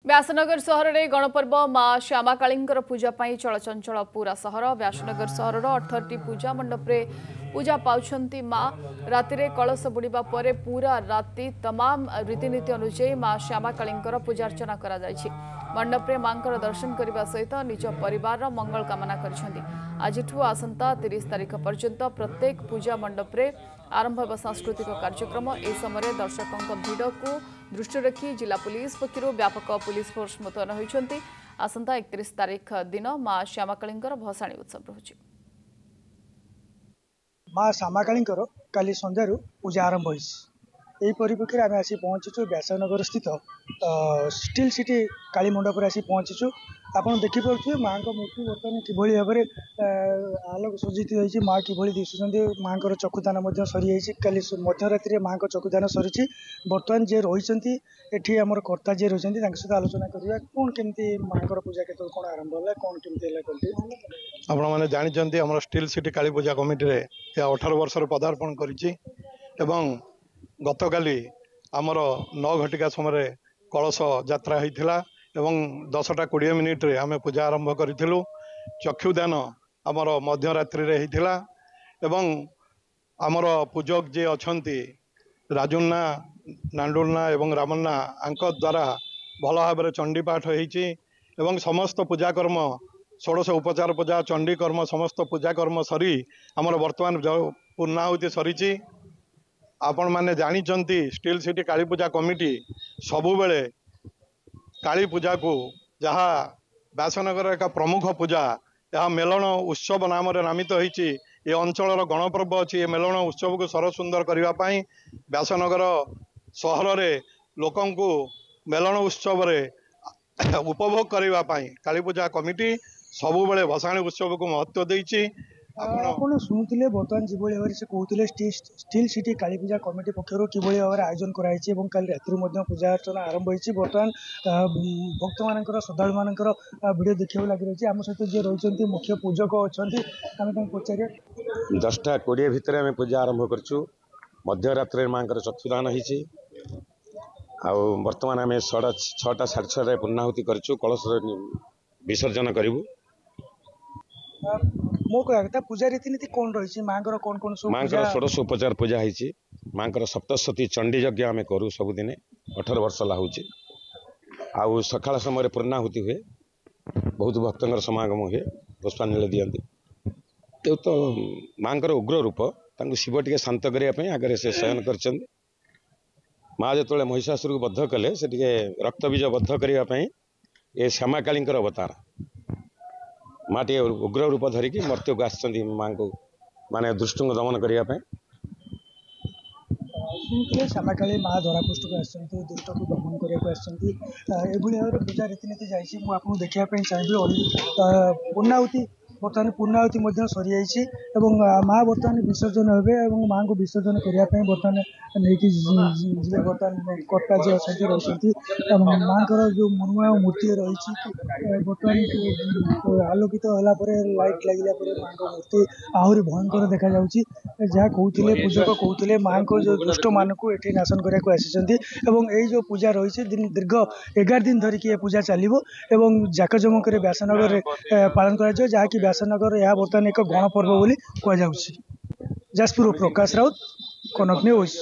व्यासनगर सहर में गणपर्व माँ श्यामाकाली पूजा चलचंचल पूरा सहर। व्यासनगर सहर 18टी पूजा मंडप रे पूजा पाउछंती माँ। राति कलश बुड़ीबा परे पूरा राति तमाम रीतिनीति अनुसार माँ श्यामाकाली पूजार्चना करा जायछि। मंडप रे मां दर्शन करने सहित निज परिवार मंगल कामना करिसेंती। आजिठु आसंता 30 तारिख पर्यंत प्रत्येक पूजा मंडप रे आरंभ होगा सांस्कृतिक कार्यक्रम। ए समय दर्शकों भिड़ को दृष्टि रखी जिला पुलिस पक्षर व्यापक पुलिस फोर्स मुतयन होती। आसंता 31 तारिख दिन माँ श्यामाकाली भसाणी उत्सव रहुछि। माँ श्यामाकाली काली संध्यार पूजा आरंभ हो परिप्रेक्षी आम आसी पहुंचीचु व्यासनगर स्थित स्टील सिटी काली मंडप आसी पहुंचीचु। आपड़ देखिपे माँ को मूर्ति बर्तमान कि भाव में आलोक सज्जित होती। माँ कि दिशुंट माँ को चक्षुदान सरी काली मध्यरात्रि माँ को चक्षुदान सरी। बर्तमान जे रही एठी आमर कर्ता जे रही सहित आलोचना करवा कौन केमती माँ पूजा के कौन आरंभ है कौन केमती आपण मैंने जानते आम स्टील सिटी काली पूजा कमिटी 18 वर्ष पदार्पण करी। गतकाली आमर 9 घटिका समय कलश यात्रा होता एवं 10टा 20 मिनिट रे आमे पूजा आरंभ करूँ। चक्षुदान आमर मध्यरात्रि रे होता एवं आमर पूजक जे अछंती राजुन्ना नांडुन्ना एवं रामन्ना आंक द्वारा भल भाव चंडीपाठ होती एवं समस्त पूजाकर्म 16 उपचार पूजा चंडीकर्म समस्त पूजाकर्म सरी आमर वर्तमान पूर्णाहुति सरी। आपण माने जानी स्टील सिटी काली पूजा कमिटी सबु बेले काली पूजा को जहाँ व्यासनगर एक प्रमुख पूजा यह मेलन उत्सव नाम नामित होती। ये अंचल गणपर्व अच्छी मेलन उत्सव को सर सुंदर करने व्यासनगर सहर रे लोकं को मेलन उत्सव रे उपभोग करने काली पूजा कमिटी सबु बेले भसाणी उत्सव को महत्व देती। आपड़ शुणुते बर्तमान जो भाव से कहते स्टील सिटी काली पूजा कमिटी पक्षर कि भाव में आयोजन कराई कल राति पूजा अर्चना आरंभ होती। बर्तमान भक्त मान श्रद्धा मान भिड देखा लगी रही आम सहित जी रही मुख्य पूजक अच्छा आम पचार 10टा 20 भितर आम पूजा आरंभ करूँ। मध्यरात्रि माँ चक्षुदान होती बर्तमान आम 6टा 6:30 पूर्णाहुति करूँ कलश विसर्जन करूँ। मो कहता पूजा रीतिनीति कौन रही माँ कौन कौन सब माँ 16 उपचार पूजा होती। माँ सप्तशती चंडी यज्ञ आम करूँ सबुदिन 18 वर्ष लाऊँ। आउ सकाळ समय पूर्णाहुति हुए बहुत भक्तर समागम हुए पुष्पांजलि दिखती। तो माँ उग्र रूप शिव टे शांत करने आगे से शयन कर माँ जो महिषासुर को बद्ध कले से रक्तबीज बद्ध करने ये श्यामाकाली अवतार माँ टे उग्र रूप धरिकी मर्त्य को आसती माँ को माने दुष्ट को दमन करने। श्यामाकाली माँ धरापृष्ठ को आसती दुष्ट को दमन करने भाव पूजा रीतिनीति जाइए मुझे देखापी चाहिए। पूर्णाहुति बर्तमान पूर्णाहुति सरी जाइए माँ बर्तमान विसर्जन हे माँ को विसर्जन करने बर्तमान नहीं बर्तमान कर्ता जी अच्छा रही माँ जो मनुआ मूर्ति रही बर्तमान आलोकित होगापर लाइट लगे माँ को मूर्ति आहरी भयंकर देखा जहाँ कहते पूजक कहते माँ को जो दुष्ट मान को ये नाशन करने आसी जो पूजा रही दीर्घ 11 दिन धरिकी ये पूजा चलो जाकजमक व्यासनगर पालन कर जहाँकि व्यासनगर यह बर्तमान एक गणपर्व बोली कहुच्छी। जाजपुर प्रकाश राउत कनक न्यूज।